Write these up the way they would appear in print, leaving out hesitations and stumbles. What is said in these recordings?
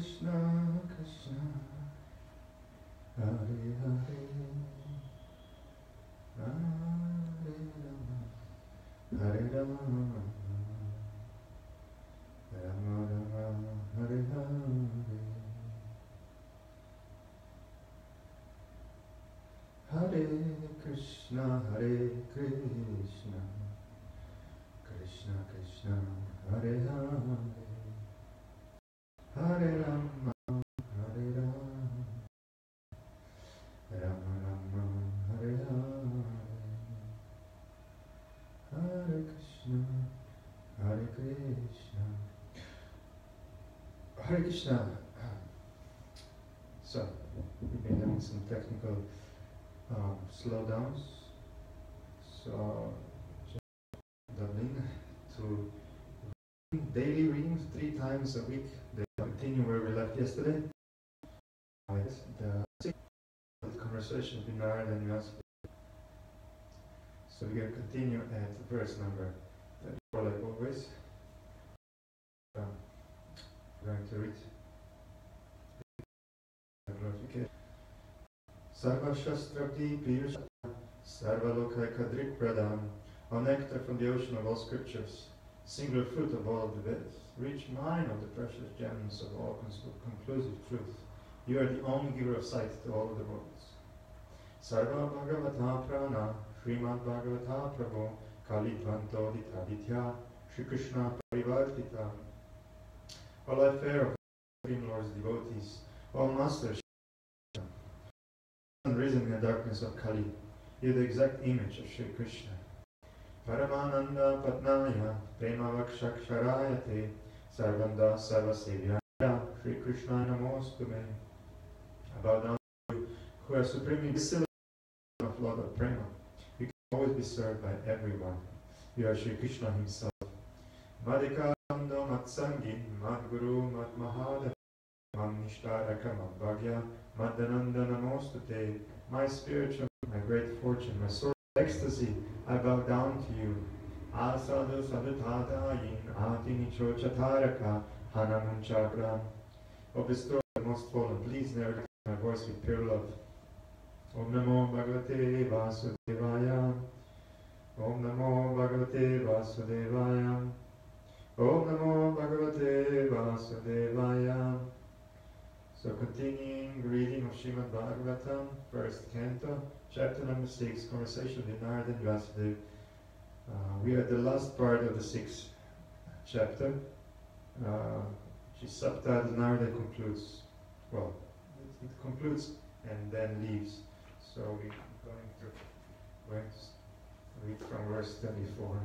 Krishna, Krishna, Hare Hare, Hare Rama, Rama Rama, Hare Hare. Hare Krishna, Hare Krishna, Krishna Krishna, Hare Hare, Hare Rama, Hare Rama, Rama Rama, Hare Hare, Hare Krishna, Hare Krishna, Hare Krishna. So, we've been having some technical slowdowns. So, Dublin to daily readings 3 times a week. They continue where we left yesterday. The conversation between Narada and Vyasa. So we're going to continue at verse number 34 like always. We're going to read the glorification. Sarva Shastrabdi Pirsha Sarva Lokaikadrik Pradam, a nectar from the ocean of all scriptures, singular fruit of all of the Veds, rich mine of the precious gems of all conclusive truth. You are the only giver of sight to all of the worlds. Sarva Bhagavata Prana, Srimad Bhagavatam Prabhu, Kalidvanto Ditaditya, Shri Krishna Parivartita. All I fair of Supreme Lord's devotees, all masters, risen in the darkness of Kali, you are the exact image of Shri Krishna. Paramananda Patnaya, Prema Vakshaksharayate, Sarvanda Sarvasevyaya, Shri Krishna Namostume. I bow down to you, who are supremely the of Lord of Prema. You can always be served by everyone. You are Shri Krishna himself. Madhika Ando Matsangi, Madguru Matmahada, Mamnishtaraka Madbhagya, Madhananda Namostute. My spiritual, my great fortune, my source of ecstasy, I bow down to you. Asadu Sadutadayin, Atinicho Chataraka, Hanamunchakram. O bestower the most fallen, please never let my voice with pure love. Om Namo Bhagavate Vasudevaya. Om Namo Bhagavate Vasudevaya. Om Namo Bhagavate Vasudevaya. So continuing reading of Srimad Bhagavatam, first canto, chapter number 6, conversation with Narada and Vasudev. We are at the last part of the 6th chapter, which is subtitled Narada concludes. Well, it concludes and then leaves. So we're going to read from verse 24.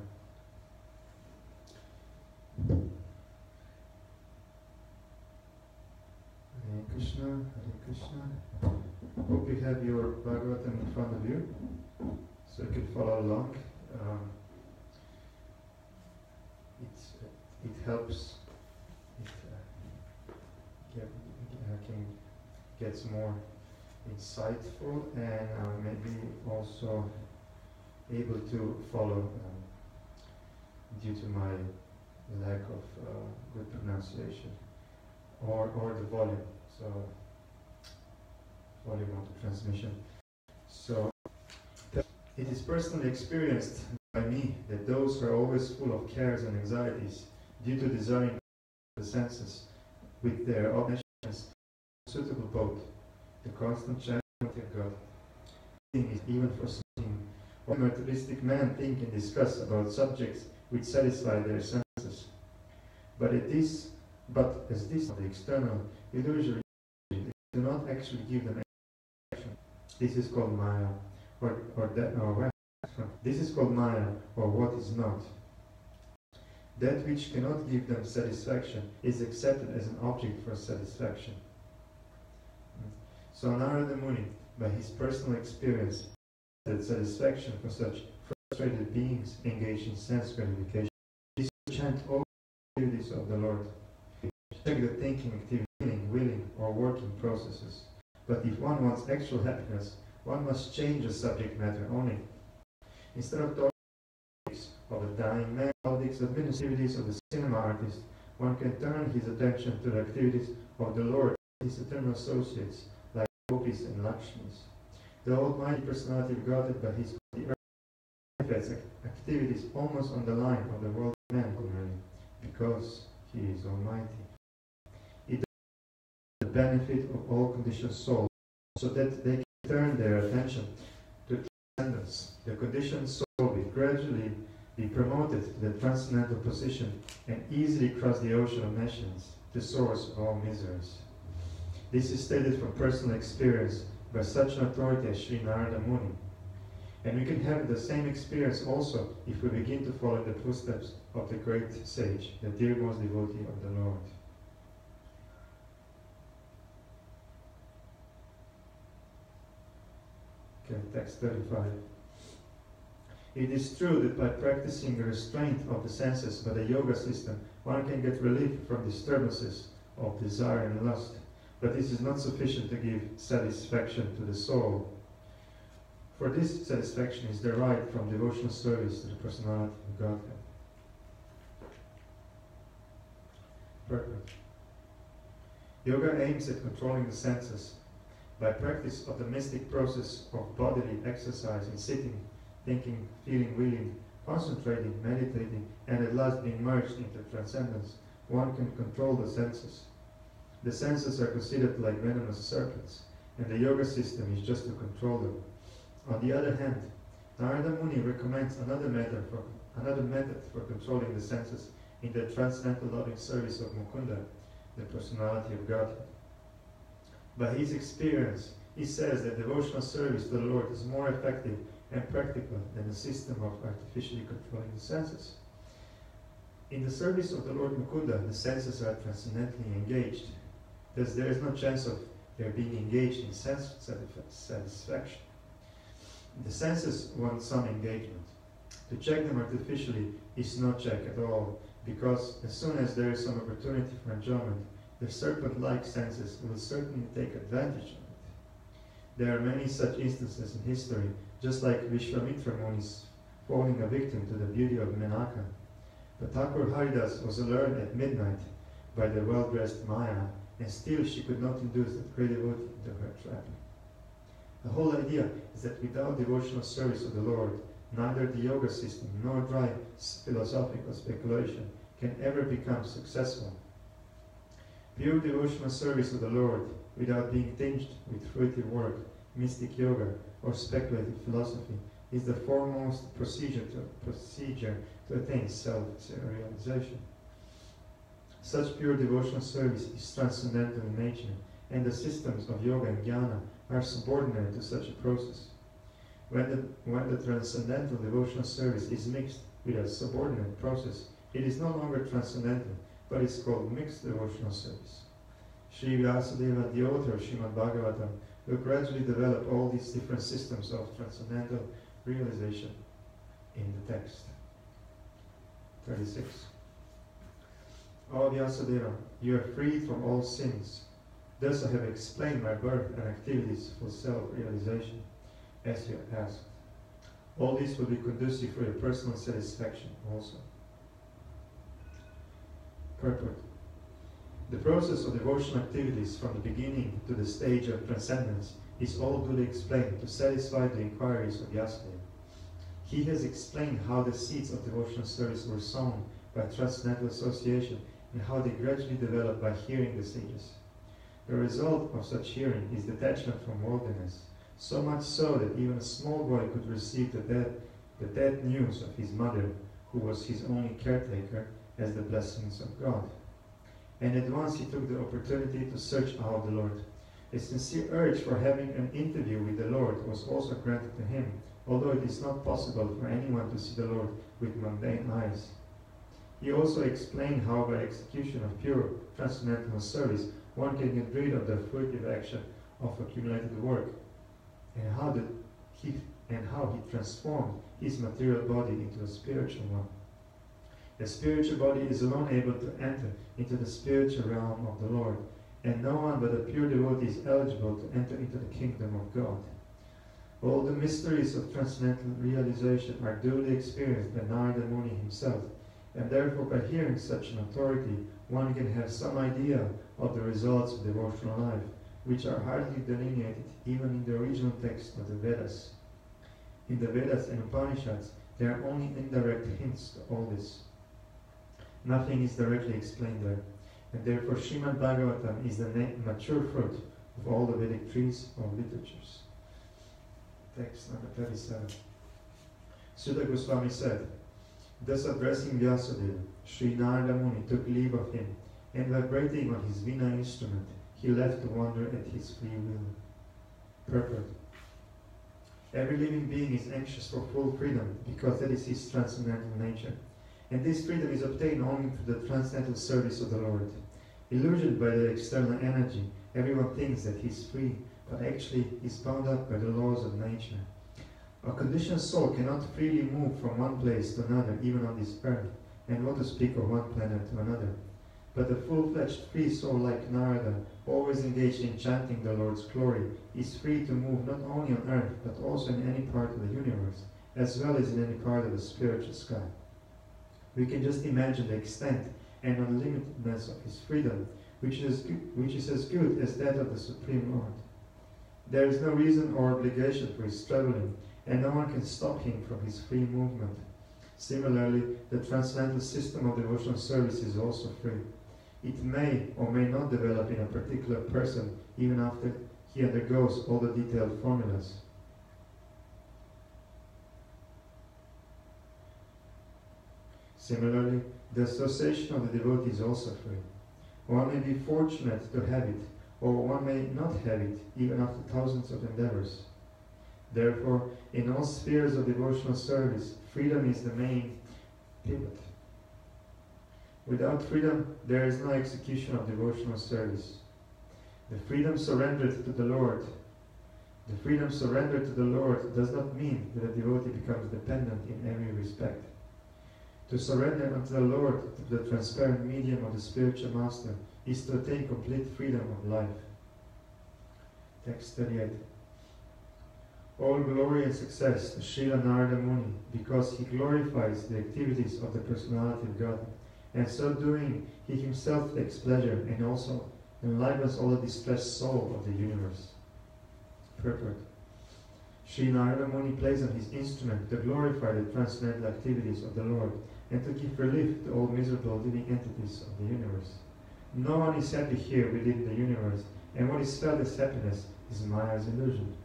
Hare Krishna, Hare Krishna. Hope you have your Bhagavatam in front of you, so you can follow along. It helps. It gets more insightful and maybe also able to follow due to my lack of good pronunciation or the volume. So volume of the transmission. So it is personally experienced by me that those who are always full of cares and anxieties due to desiring the senses with their obsessions, suitable both the constant chanting of God, even for something, or materialistic men think and discuss about subjects which satisfy their senses. But as this of the external illusory do not actually give them any action. This is called Maya, this is called Maya, or what is not. That which cannot give them satisfaction is accepted as an object for satisfaction. So Narada Muni, by his personal experience, that satisfaction for such frustrated beings engaged in sense gratification is to chant all the activities of the Lord. Check the thinking activity, willing, or working processes. But if one wants actual happiness, one must change the subject matter only. Instead of talking of a dying man, politics, administrative activities of the cinema artist, one can turn his attention to the activities of the Lord, his eternal associates, like gopis and lakshmis. The Almighty Personality of Godhead by his manifests activities almost on the line of the world of man, because he is Almighty. It does the benefit of all conditioned souls, so that they can turn their attention to transcendence. The conditioned soul will gradually be promoted to the transcendental position and easily cross the ocean of nations, the source of all miseries. This is stated from personal experience by such an authority as Sri Narada Muni. And we can have the same experience also if we begin to follow the footsteps of the great sage, the dearmost devotee of the Lord. Okay, text 35. It is true that by practicing the restraint of the senses by the yoga system, one can get relief from disturbances of desire and lust, but this is not sufficient to give satisfaction to the soul. For this satisfaction is derived from devotional service to the personality of Godhead. Purpose. Yoga aims at controlling the senses. By practice of the mystic process of bodily exercise in sitting, thinking, feeling, willing, concentrating, meditating, and at last being merged into transcendence, one can control the senses. The senses are considered like venomous serpents, and the yoga system is just to control them. On the other hand, Narada Muni recommends another method for controlling the senses in the transcendental loving service of Mukunda, the personality of Godhead. By his experience, he says that devotional service to the Lord is more effective and practical than the system of artificially controlling the senses. In the service of the Lord Mukunda, the senses are transcendently engaged. Thus, there is no chance of their being engaged in sense satisfaction. The senses want some engagement. To check them artificially is no check at all, because as soon as there is some opportunity for enjoyment, the serpent-like senses will certainly take advantage of it. There are many such instances in history, just like Vishwamitra Muni's falling a victim to the beauty of Menaka. But Thakur Haridas was allured at midnight by the well-dressed Maya, and still she could not induce that great devotee into her trap. The whole idea is that without devotional service of the Lord, neither the yoga system nor dry philosophical speculation can ever become successful. Pure devotional service of the Lord, without being tinged with fruitive work, mystic yoga, or speculative philosophy, is the foremost procedure to attain self-realization. Such pure devotional service is transcendental in nature, and the systems of yoga and jnana are subordinate to such a process. When the transcendental devotional service is mixed with a subordinate process, it is no longer transcendental, but is called mixed devotional service. Sri Vyasadeva, the author of Srimad Bhagavatam, will gradually develop all these different systems of transcendental realization in the text. 36. O Vyasadeva, you are freed from all sins. Thus I have explained my birth and activities for self-realization, as you asked. All this will be conducive for your personal satisfaction also. Purport. The process of devotional activities from the beginning to the stage of transcendence is all duly explained to satisfy the inquiries of Vyasadeva. He has explained how the seeds of devotional service were sown by transcendental association and how they gradually develop by hearing the sages. The result of such hearing is detachment from worldliness, so much so that even a small boy could receive the dead news of his mother, who was his only caretaker, as the blessings of God. And at once he took the opportunity to search out the Lord. A sincere urge for having an interview with the Lord was also granted to him, although it is not possible for anyone to see the Lord with mundane eyes. He also explained how by execution of pure transcendental service one can get rid of the fruitive action of accumulated work, and how he transformed his material body into a spiritual one. The spiritual body is alone able to enter into the spiritual realm of the Lord, and no one but a pure devotee is eligible to enter into the kingdom of God. All the mysteries of transcendental realization are duly experienced by Narada Muni himself, and therefore by hearing such an authority, one can have some idea of the results of devotional life, which are hardly delineated even in the original text of the Vedas. In the Vedas and Upanishads, there are only indirect hints to all this. Nothing is directly explained there, and therefore Srimad Bhagavatam is the mature fruit of all the Vedic trees or literatures. Text number 37. Sutta Goswami said, thus addressing Vyasadeva, Sri Narada Muni took leave of him, and vibrating on his Veena instrument, he left to wander at his free will. Purport. Every living being is anxious for full freedom, because that is his transcendental nature. And this freedom is obtained only through the transcendental service of the Lord. Illusioned by the external energy, everyone thinks that he is free, but actually he is bound up by the laws of nature. A conditioned soul cannot freely move from one place to another, even on this earth, and what to speak of one planet to another. But the full-fledged free soul like Narada, always engaged in chanting the Lord's glory, is free to move not only on earth, but also in any part of the universe, as well as in any part of the spiritual sky. We can just imagine the extent and unlimitedness of his freedom, which is as good as that of the Supreme Lord. There is no reason or obligation for his traveling, and no one can stop him from his free movement. Similarly, the transcendental system of devotional service is also free. It may or may not develop in a particular person even after he undergoes all the detailed formulas. Similarly, the association of the devotee is also free. One may be fortunate to have it, or one may not have it, even after thousands of endeavors. Therefore, in all spheres of devotional service, freedom is the main pivot. Without freedom, there is no execution of devotional service. The freedom surrendered to the Lord does not mean that a devotee becomes dependent in every respect. To surrender unto the Lord, to the transparent medium of the spiritual master, is to attain complete freedom of life. Text 38. All glory and success to Srila Narada Muni, because he glorifies the activities of the personality of God, and so doing, he himself takes pleasure and also enlivens all the distressed soul of the universe. Purport. Sri Narada Muni plays on his instrument to glorify the transcendental activities of the Lord and to give relief to all miserable living entities of the universe. No one is happy here within the universe, and what is felt as happiness is Maya's illusion.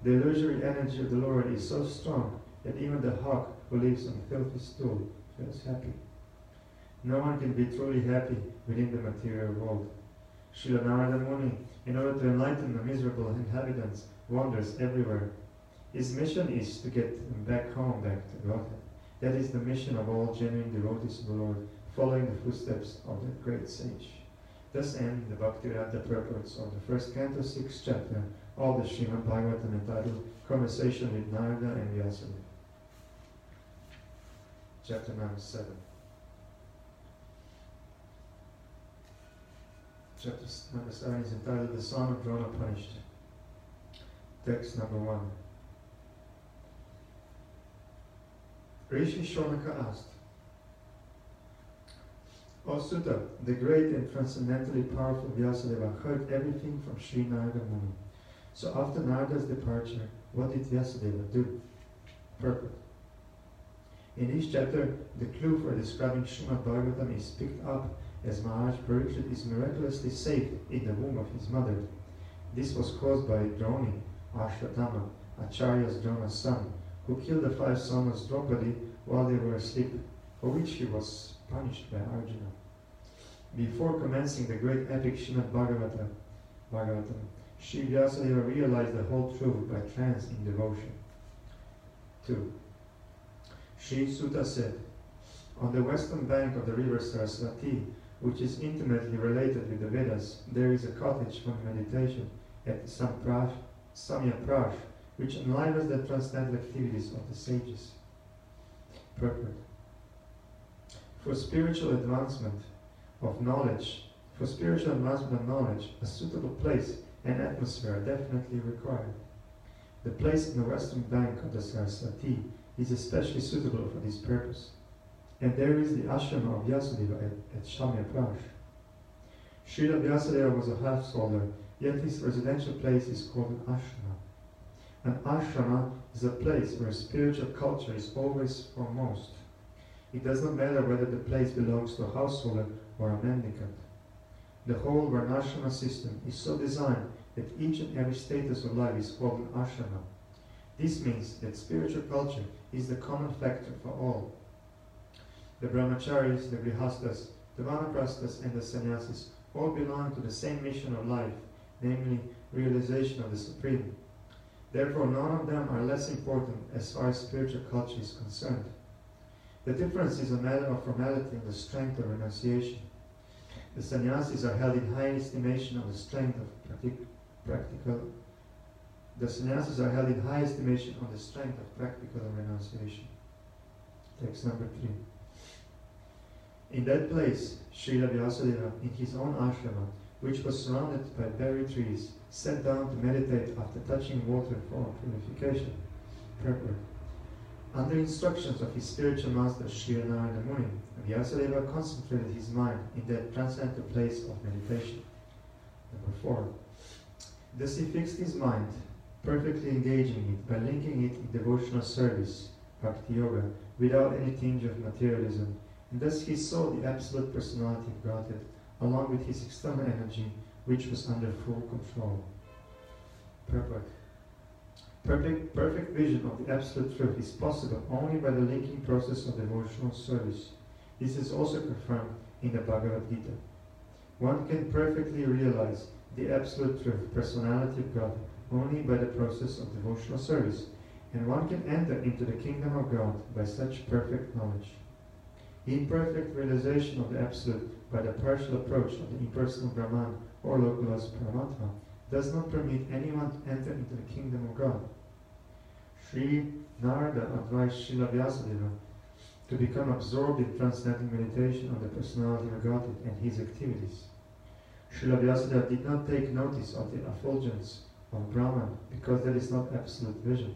The illusory energy of the Lord is so strong that even the hawk who lives on a filthy stool feels happy. No one can be truly happy within the material world. Srila Narada Muni, in order to enlighten the miserable inhabitants, wanders everywhere. His mission is to get them back home, back to Godhead. That is the mission of all genuine devotees of the Lord, following the footsteps of the great sage. Thus end the Bhaktivedanta purports of the first canto, 6th chapter, of the Srimad Bhagavatam entitled Conversation with Narada and Vyasadeva. Chapter number 7. Chapter number 7 is entitled The Son of Drona Punished. Text number 1. Rishi Shonaka asked, O Sutta, the great and transcendently powerful Vyasadeva heard everything from Sri Narada Muni. So after Narada's departure, what did Vyasadeva do? Purport. In each chapter, the clue for describing Srimad Bhagavatam is picked up as Maharaj Parikshit is miraculously saved in the womb of his mother. This was caused by Droni, Ashwatthama, Acharya's Drona's son, who killed the 5 sons of Draupadi while they were asleep, for which he was punished by Arjuna. Before commencing the great epic Srimad Bhagavatam, Sri Vyasadeva realized the whole truth by trance in devotion. 2. Sri Sutta said, on the western bank of the river Saraswati, which is intimately related with the Vedas, there is a cottage for meditation at Samyaprash, which enlivens the transcendental activities of the sages. Purport. For spiritual advancement of knowledge, a suitable place and atmosphere are definitely required. The place on the western bank of the Saraswati is especially suitable for this purpose. and there is the ashrama of Vyasadeva at Shamyapraj. Srila Vyasadeva was a householder, yet his residential place is called an ashrama. An ashrama is a place where spiritual culture is always foremost. It does not matter whether the place belongs to a householder or a mendicant. The whole varnashrama system is so designed that each and every status of life is called an ashrama. This means that spiritual culture is the common factor for all. The brahmacharis, the grihastas, the vanaprasthas, and the sannyasis all belong to the same mission of life, namely realization of the Supreme. Therefore, none of them are less important as far as spiritual culture is concerned. The difference is a matter of formality and the strength of renunciation. The sannyasis are held in high estimation on the strength of practical. The sannyasis are held in high estimation on the strength of practical renunciation. Text number 3. In that place, Srila Vyasadeva, in his own ashrama, which was surrounded by berry trees, sat down to meditate after touching water for purification. Purport. Under instructions of his spiritual master, Sri Narayana Muni, Vyasadeva concentrated his mind in that transcendental place of meditation. Number 4. Thus he fixed his mind, perfectly engaging it by linking it in devotional service, bhakti yoga, without any tinge of materialism, and thus he saw the absolute personality of Godhead, along with his external energy, which was under full control. Purport. Perfect vision of the absolute truth is possible only by the linking process of devotional service. This is also confirmed in the Bhagavad Gita. One can perfectly realize the absolute truth, personality of God, only by the process of devotional service, and one can enter into the kingdom of God by such perfect knowledge. The imperfect realization of the absolute by the partial approach of the impersonal Brahman or localized Paramatma does not permit anyone to enter into the kingdom of God. Sri Narada advised Srila Vyasadeva to become absorbed in transcendental meditation on the personality of Godhead and his activities. Srila Vyasadeva did not take notice of the effulgence of Brahman because that is not absolute vision.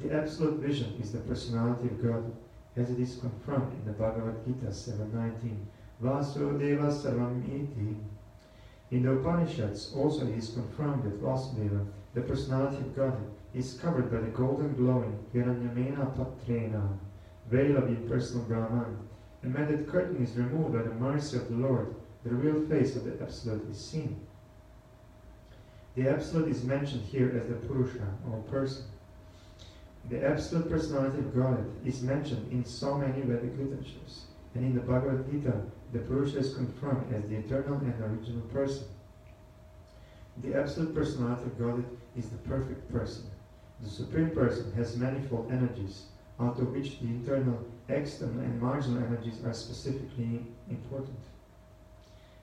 The absolute vision is the personality of God, as it is confirmed in the Bhagavad Gita 7.19, Vasudeva Sarvam Iti. In the Upanishads also it is confirmed that Vasudeva, the personality of Godhead, is covered by the golden glowing Hiranyamena Patrena, veil of the impersonal Brahman, and when that curtain is removed by the mercy of the Lord, the real face of the Absolute is seen. The Absolute is mentioned here as the Purusha, or person. The Absolute Personality of Godhead is mentioned in so many Vedic literatures, and in the Bhagavad Gita, the Purusha is confirmed as the eternal and original person. The Absolute Personality of Godhead is the perfect person. The Supreme Person has manifold energies, out of which the internal, external, and marginal energies are specifically important.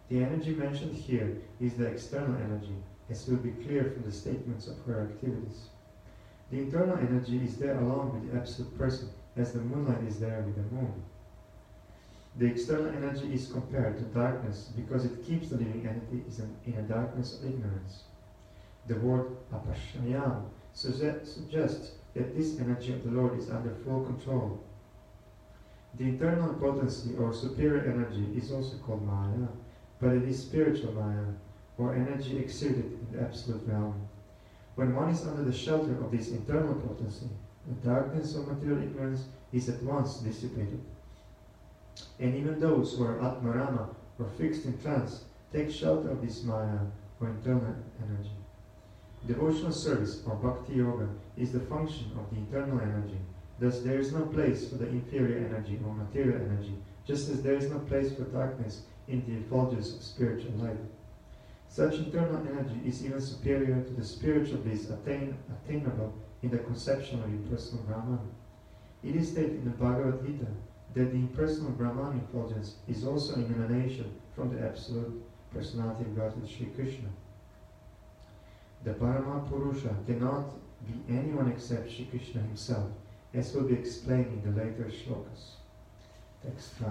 The energy mentioned here is the external energy, as will be clear from the statements of her activities. The internal energy is there along with the Absolute Person, as the moonlight is there with the moon. The external energy is compared to darkness because it keeps the living entity in a darkness of ignorance. The word apashayam suggests that this energy of the Lord is under full control. The internal potency or superior energy is also called Maya, but it is spiritual Maya, or energy exerted in the absolute realm. When one is under the shelter of this internal potency, the darkness of material ignorance is at once dissipated. And even those who are Atmarama or fixed in trance take shelter of this Maya, or internal energy. Devotional service, or Bhakti Yoga, is the function of the internal energy. Thus there is no place for the inferior energy or material energy, just as there is no place for darkness in the effulgence of spiritual light. Such internal energy is even superior to the spiritual bliss attainable in the conception of impersonal Brahman. It is stated in the Bhagavad Gita that the impersonal Brahman effulgence is also an emanation from the Absolute Personality of Godhead Sri Krishna. The Parama Purusha cannot be anyone except Sri Krishna himself, as will be explained in the later shlokas. Text 5.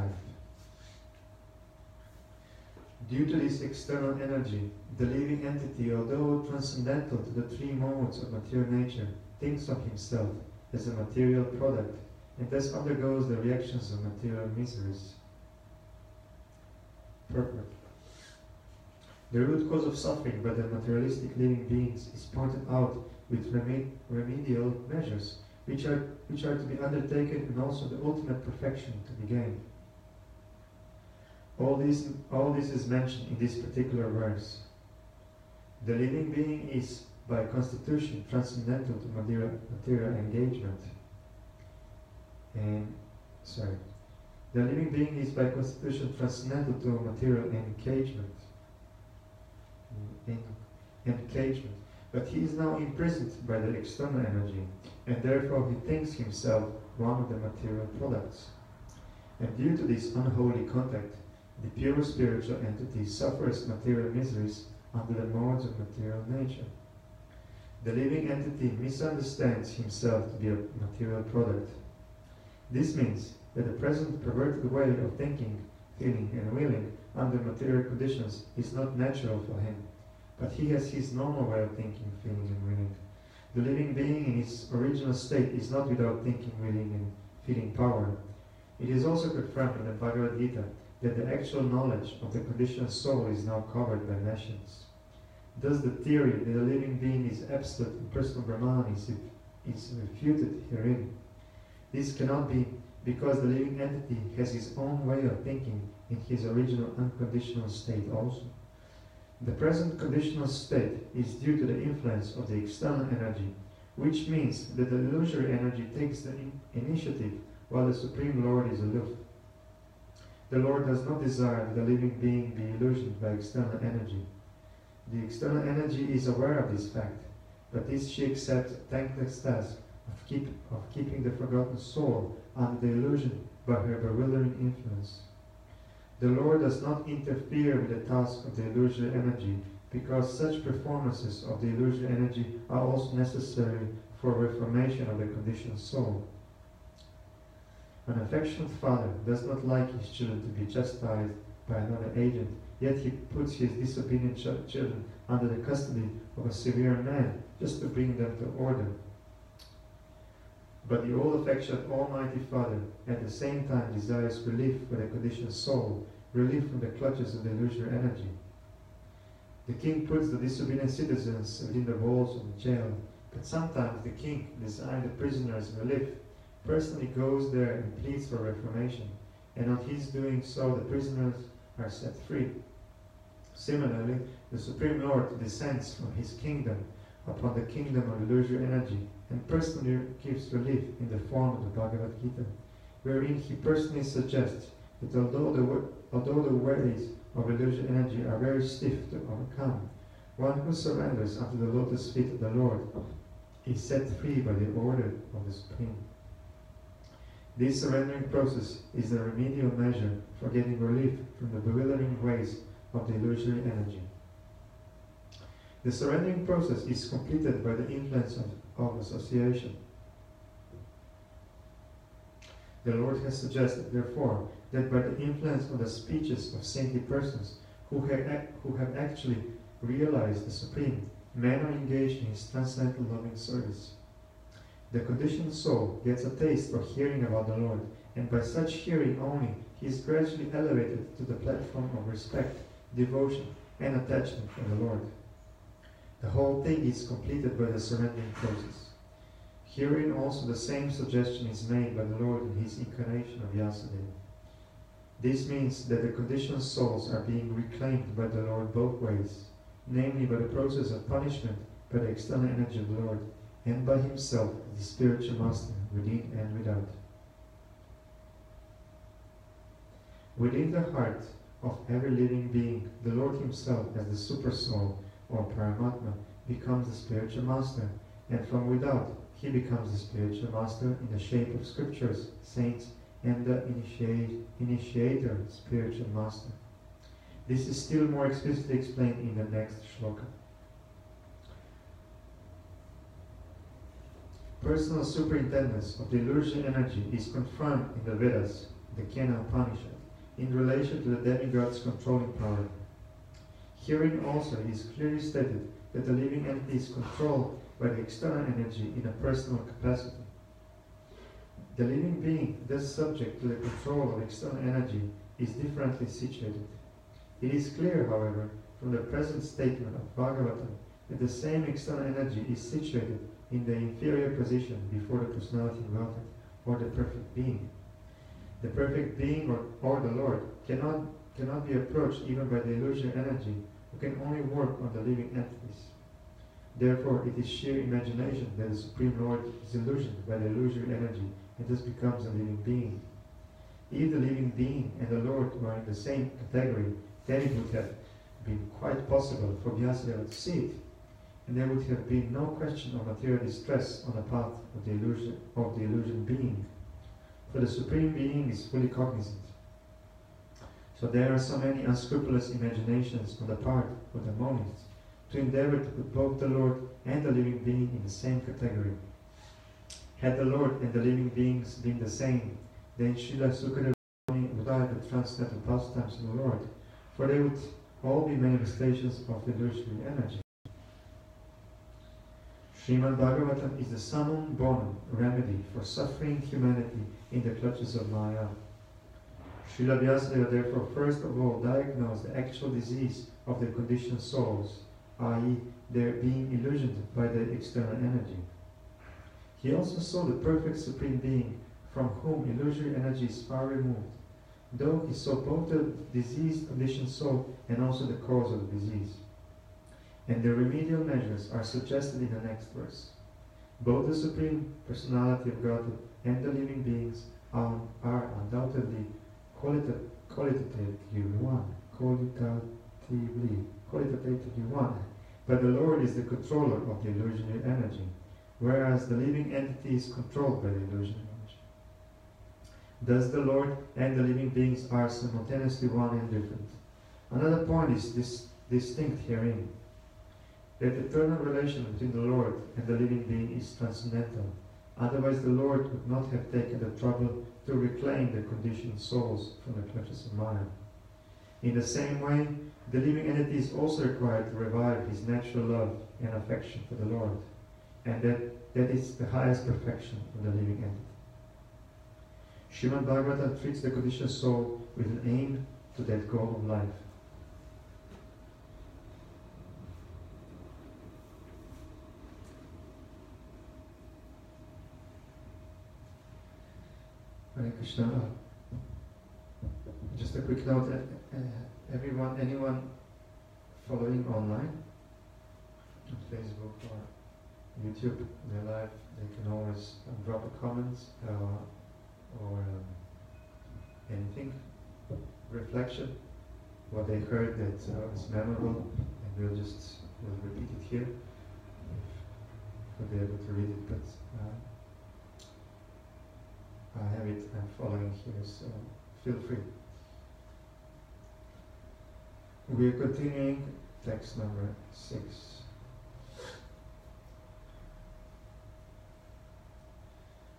Due to this external energy, the living entity, although transcendental to the three modes of material nature, thinks of himself as a material product, and thus undergoes the reactions of material miseries. Purport. The root cause of suffering by the materialistic living beings is pointed out with remedial measures, which are to be undertaken, and also the ultimate perfection to be gained. All this is mentioned in this particular verse. The living being is by constitution transcendental to material engagement. The living being is by constitution transcendental to material engagement. But he is now imprisoned by the external energy, and therefore he thinks himself one of the material products. And due to this unholy contact, the pure spiritual entity suffers material miseries under the modes of material nature. The living entity misunderstands himself to be a material product. This means that the present perverted way of thinking, feeling, and willing under material conditions is not natural for him, but he has his normal way of thinking, feeling, and willing. The living being in its original state is not without thinking, willing, and feeling power. It is also confirmed in the Bhagavad Gita that the actual knowledge of the conditioned soul is now covered by nations. Thus the theory that the living being is absolute and personal Brahman is refuted herein. This cannot be, because the living entity has his own way of thinking in his original unconditional state also. The present conditional state is due to the influence of the external energy, which means that the illusory energy takes the initiative while the Supreme Lord is aloof. The Lord does not desire that the living being be illusioned by external energy. The external energy is aware of this fact, but this she accepts a thankless task of keeping the forgotten soul under the illusion by her bewildering influence. The Lord does not interfere with the task of the illusory energy, because such performances of the illusory energy are also necessary for reformation of the conditioned soul. An affectionate father does not like his children to be chastised by another agent, yet he puts his disobedient children under the custody of a severe man just to bring them to order. But the all-affectionate Almighty Father at the same time desires relief for the conditioned soul, relief from the clutches of the illusory energy. The king puts the disobedient citizens within the walls of the jail, but sometimes the king, desiring the prisoners' relief, personally goes there and pleads for reformation, and on his doing so the prisoners are set free. Similarly, the Supreme Lord descends from his kingdom upon the kingdom of illusory energy and personally gives relief in the form of the Bhagavad Gita, wherein he personally suggests that although the ways of illusory energy are very stiff to overcome, one who surrenders unto the lotus feet of the Lord is set free by the order of the Supreme. This surrendering process is the remedial measure for getting relief from the bewildering ways of the illusory energy. The surrendering process is completed by the influence of association. The Lord has suggested, therefore, that by the influence of the speeches of saintly persons who have actually realized the Supreme, men are engaged in his transcendental loving service. The conditioned soul gets a taste for hearing about the Lord, and by such hearing only, he is gradually elevated to the platform of respect, devotion, and attachment for the Lord. The whole thing is completed by the surrendering process. Herein also the same suggestion is made by the Lord in his incarnation of Vyasadeva. This means that the conditioned souls are being reclaimed by the Lord both ways, namely by the process of punishment by the external energy of the Lord, and by himself, the spiritual master, within and without. Within the heart of every living being, the Lord himself, as the super soul, or Paramatma, becomes the spiritual master, and from without, he becomes the spiritual master in the shape of scriptures, saints, and the initiator spiritual master. This is still more explicitly explained in the next shloka. Personal superintendence of the illusory energy is confirmed in the Vedas, the Kena Upanishad, in relation to the demigod's controlling power. Herein also it is clearly stated that the living entity is controlled by the external energy in a personal capacity. The living being, thus subject to the control of external energy, is differently situated. It is clear, however, from the present statement of Bhagavatam that the same external energy is situated in the inferior position before the personality of Godhead, or the perfect being. The perfect being, or the Lord, cannot be approached even by the illusory energy, who can only work on the living entities. Therefore, it is sheer imagination that the Supreme Lord is illusioned by the illusory energy and thus becomes a living being. If the living being and the Lord were in the same category, then it would have been quite possible for Vyasadeva to see it, and there would have been no question of material distress on the part of the illusion being, for the Supreme Being is fully cognizant. So there are so many unscrupulous imaginations on the part of the monists to endeavor to put both the Lord and the living being in the same category. Had the Lord and the living beings been the same, then Srila Sukadeva would have the transcendental pastimes of the Lord, for they would all be manifestations of the illusory energy. Srimad Bhagavatam is the summum bonum remedy for suffering humanity in the clutches of Maya. Srila Vyasadeva therefore first of all diagnosed the actual disease of the conditioned souls, i.e. their being illusioned by the external energy. He also saw the perfect Supreme Being, from whom illusory energy is far removed, though he saw both the diseased conditioned soul and also the cause of the disease. And the remedial measures are suggested in the next verse. Both the Supreme Personality of Godhead and the living beings are undoubtedly qualitatively one, but the Lord is the controller of the illusionary energy, whereas the living entity is controlled by the illusionary energy. Thus the Lord and the living beings are simultaneously one and different. Another point is distinct herein, that the eternal relation between the Lord and the living being is transcendental. Otherwise the Lord would not have taken the trouble to reclaim the conditioned souls from the clutches of Maya. In the same way, the living entity is also required to revive his natural love and affection for the Lord, and that is the highest perfection of the living entity. Srimad Bhagavatam treats the conditioned soul with an aim to that goal of life. Hare Krishna. Just a quick note, anyone following online, on Facebook or YouTube, their live, they can always drop a comment or anything, reflection, what they heard that is memorable, and we'll repeat it here, if we'll be able to read it, but I have it, I'm following here, so feel free. We are continuing text number 6.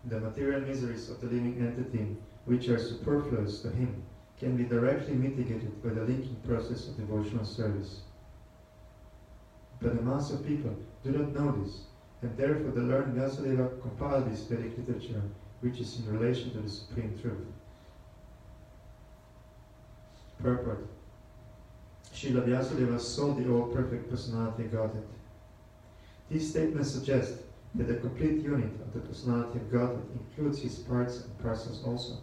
The material miseries of the living entity, which are superfluous to him, can be directly mitigated by the linking process of devotional service. But the mass of people do not know this, and therefore the learned Vyasadeva compiled this Vedic literature, which is in relation to the Supreme Truth. Purport. Srila Vyasadeva saw the all-perfect personality of Godhead. These statements suggest that the complete unit of the personality of Godhead includes his parts and parcels also.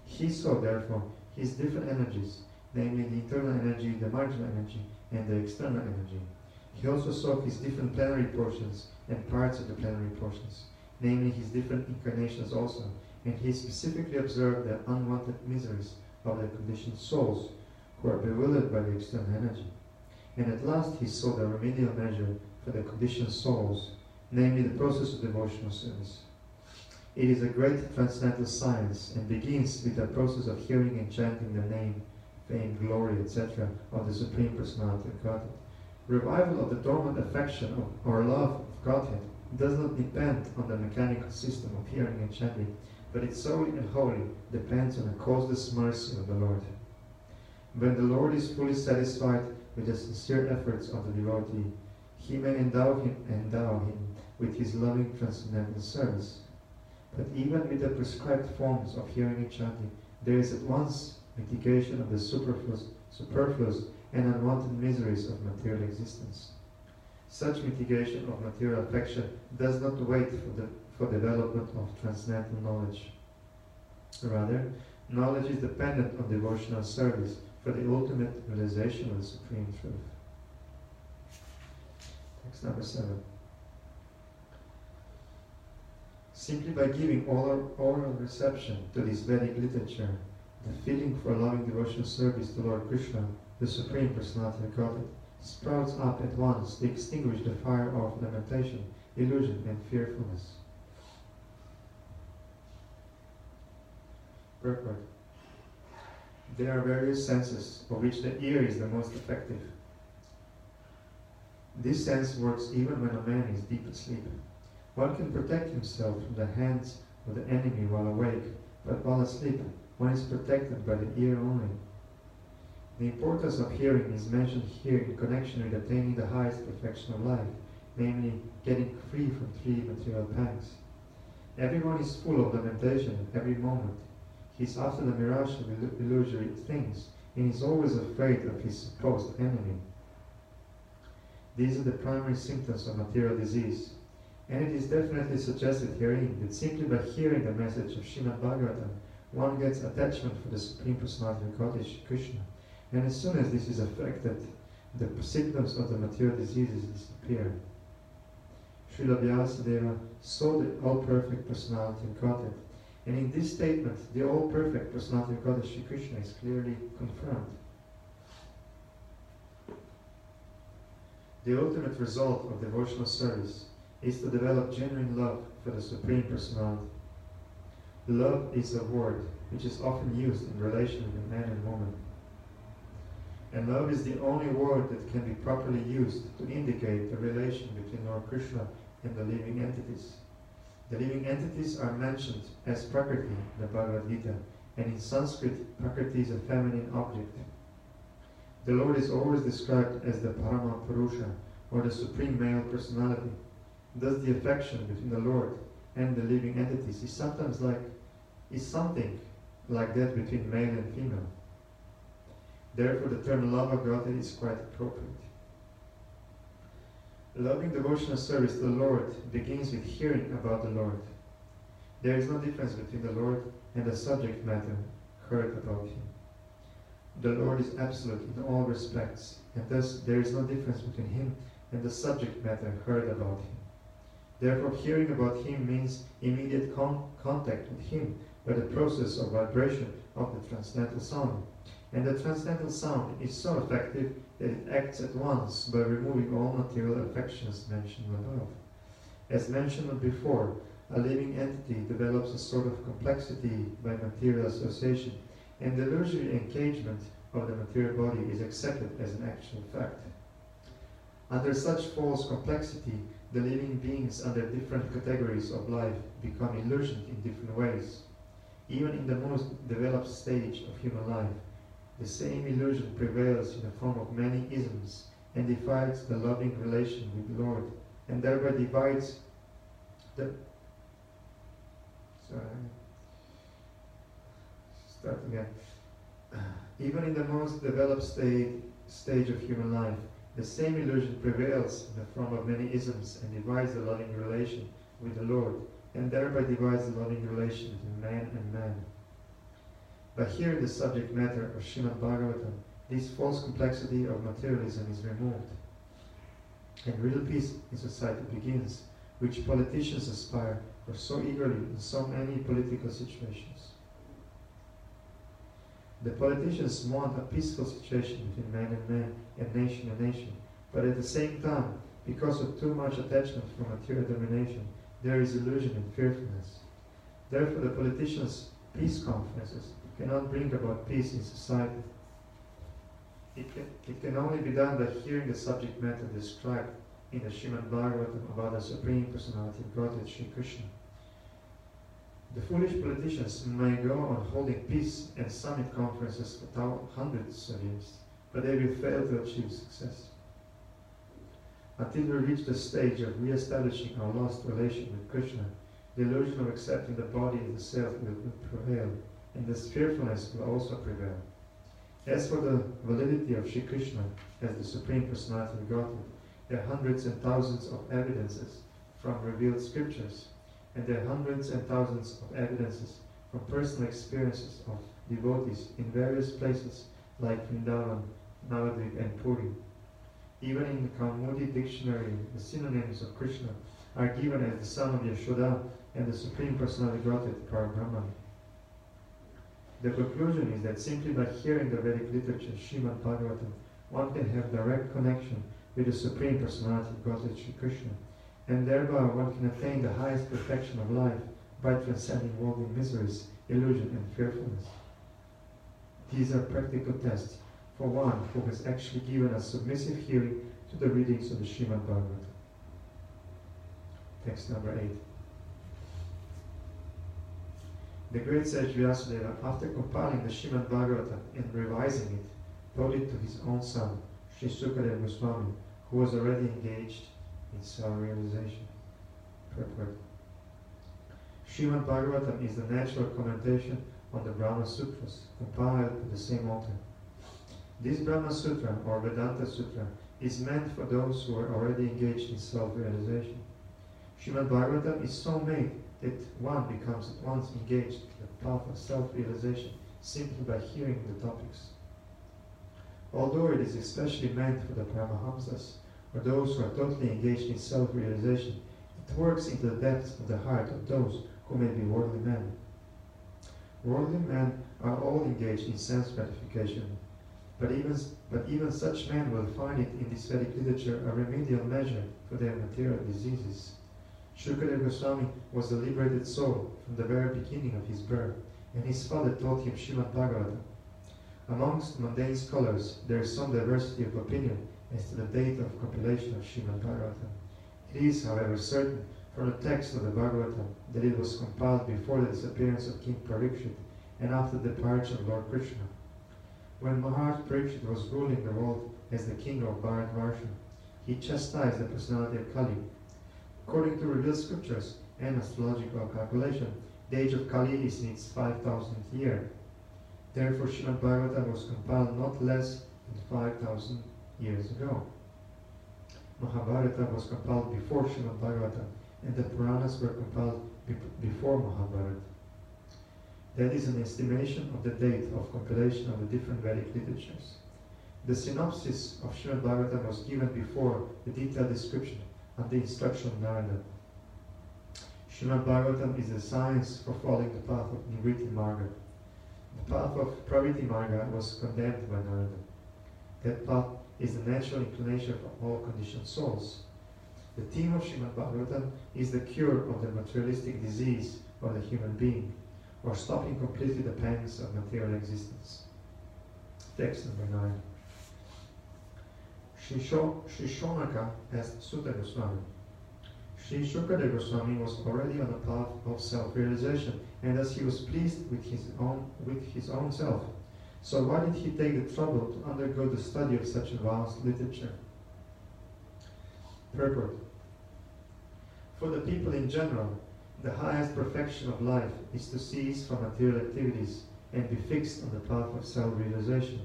He saw, therefore, his different energies, namely the internal energy, the marginal energy, and the external energy. He also saw his different plenary portions and parts of the plenary portions, namely his different incarnations also, and he specifically observed the unwanted miseries of the conditioned souls who are bewildered by the external energy. And at last he saw the remedial measure for the conditioned souls, namely the process of devotional service. It is a great transcendental science and begins with the process of hearing and chanting the name, fame, glory, etc. of the Supreme Personality of Godhead. Revival of the dormant affection or love of Godhead does not depend on the mechanical system of hearing and chanting, but it solely and wholly depends on the causeless mercy of the Lord. When the Lord is fully satisfied with the sincere efforts of the devotee, he may endow him with his loving transcendental service. But even with the prescribed forms of hearing and chanting, there is at once mitigation of the superfluous and unwanted miseries of material existence. Such mitigation of material affection does not wait for development of transcendental knowledge. Rather, knowledge is dependent on devotional service for the ultimate realization of the Supreme Truth. Text number 7. Simply by giving oral reception to this Vedic literature, the feeling for loving devotional service to Lord Krishna, the Supreme Personality of Godhead, sprouts up at once to extinguish the fire of lamentation, illusion, and fearfulness. Purport. There are various senses, of which the ear is the most effective. This sense works even when a man is deep asleep. One can protect himself from the hands of the enemy while awake, but while asleep, one is protected by the ear only. The importance of hearing is mentioned here in connection with attaining the highest perfection of life, namely, getting free from 3 material pangs. Everyone is full of lamentation at every moment. He is after the mirage of illusory things, and is always afraid of his supposed enemy. These are the primary symptoms of material disease, and it is definitely suggested herein that simply by hearing the message of Srimad Bhagavatam, one gets attachment for the Supreme Personality of Godhead, Krishna, and as soon as this is affected, the symptoms of the material diseases disappear. Srila Vyasadeva saw the all-perfect Personality of Godhead, and in this statement, the all-perfect Personality of Godhead, Shri Krishna, is clearly confirmed. The ultimate result of devotional service is to develop genuine love for the Supreme Personality. Love is a word which is often used in relation with man and woman. And love is the only word that can be properly used to indicate the relation between Lord Krishna and the living entities. The living entities are mentioned as Prakriti in the Bhagavad Gita, and in Sanskrit, Prakriti is a feminine object. The Lord is always described as the Parama Purusha, or the Supreme Male Personality. Thus the affection between the Lord and the living entities is something like that between male and female. Therefore the term love of Godhead is quite appropriate. Loving devotional service to the Lord begins with hearing about the Lord. There is no difference between the Lord and the subject matter heard about Him. The Lord is absolute in all respects, and thus there is no difference between Him and the subject matter heard about Him. Therefore, hearing about Him means immediate contact with Him by the process of vibration of the transcendental sound. And the transcendental sound is so effective that it acts at once by removing all material affections mentioned above. As mentioned before, a living entity develops a sort of complexity by material association, and the illusory engagement of the material body is accepted as an actual fact. Under such false complexity, the living beings under different categories of life become illusioned in different ways. Even in the most developed stage of human life, the same illusion prevails in the form of many isms and divides the loving relation with the Lord, and thereby divides the... Even in the most developed stage of human life, the same illusion prevails in the form of many isms and divides the loving relation with the Lord, and thereby divides the loving relation between man and man. By hearing the subject matter of Srimad Bhagavatam, this false complexity of materialism is removed, and real peace in society begins, which politicians aspire for so eagerly in so many political situations. The politicians want a peaceful situation between man and nation, but at the same time, because of too much attachment for material domination, there is illusion and fearfulness. Therefore, the politicians' peace conferences cannot bring about peace in society. It can only be done by hearing the subject matter described in the Srimad Bhagavatam about the Supreme Personality of Godhead, Shri Krishna. The foolish politicians may go on holding peace and summit conferences for hundreds of years, but they will fail to achieve success. Until we reach the stage of re-establishing our lost relation with Krishna, The illusion of accepting the body as the self will prevail, and this fearfulness will also prevail. As for the validity of Sri Krishna as the Supreme Personality of Godhead, there are hundreds and thousands of evidences from revealed scriptures, and there are hundreds and thousands of evidences from personal experiences of devotees in various places like Vrindavan, Navadvip, and Puri. Even in the Kaumudi dictionary, the synonyms of Krishna are given as the son of Yashoda and the Supreme Personality of Godhead, Parabrahman. The conclusion is that simply by hearing the Vedic literature, Srimad Bhagavatam, one can have direct connection with the Supreme Personality of Godhead, Sri Krishna, and thereby one can attain the highest perfection of life by transcending worldly miseries, illusion, and fearfulness. These are practical tests for one who has actually given a submissive hearing to the readings of the Srimad Bhagavatam. Text number 8. The great sage Vyasadeva, after compiling the Srimad Bhagavatam and revising it, taught it to his own son, Sri Sukadeva Goswami, who was already engaged in self-realization. Purport. Srimad Bhagavatam is the natural commentation on the Brahma Sutras, compiled to the same author. This Brahma Sutra, or Vedanta Sutra, is meant for those who are already engaged in self-realization. Srimad Bhagavatam is so made that one becomes at once engaged in the path of self-realization simply by hearing the topics. Although it is especially meant for the Paramahamsas, or those who are totally engaged in self-realization, it works into the depths of the heart of those who may be worldly men. Worldly men are all engaged in sense gratification, but even such men will find it in this Vedic literature a remedial measure for their material diseases. Shukadeva Goswami was a liberated soul from the very beginning of his birth, and his father taught him Srimad Bhagavatam. Amongst mundane scholars, there is some diversity of opinion as to the date of compilation of Srimad Bhagavatam. It is, however, certain from the text of the Bhagavatam that it was compiled before the disappearance of King Parikshit and after the departure of Lord Krishna. When Maharaj Parikshit was ruling the world as the king of Bharatvarsha, he chastised the personality of Kali. According to revealed scriptures and astrological calculation, the age of Kali is in its 5,000th year. Therefore, Srimad Bhagavatam was compiled not less than 5,000 years ago. Mahabharata was compiled before Srimad Bhagavatam, and the Puranas were compiled before Mahabharata. That is an estimation of the date of compilation of the different Vedic literatures. The synopsis of Srimad Bhagavatam was given before the detailed description and the instruction of Narada. Srimad Bhagavatam is the science for following the path of Nivritti Marga. The path of Pravritti Marga was condemned by Narada. That path is the natural inclination of all conditioned souls. The theme of Srimad Bhagavatam is the cure of the materialistic disease of the human being, or stopping completely the pangs of material existence. Text number 9. Sri Shonaka asked Sutta Goswami. Sri Shukadeva Goswami was already on the path of self-realization, and thus he was pleased with his own self. So why did he take the trouble to undergo the study of such a vast literature? Purport. For the people in general, the highest perfection of life is to cease from material activities and be fixed on the path of self-realization.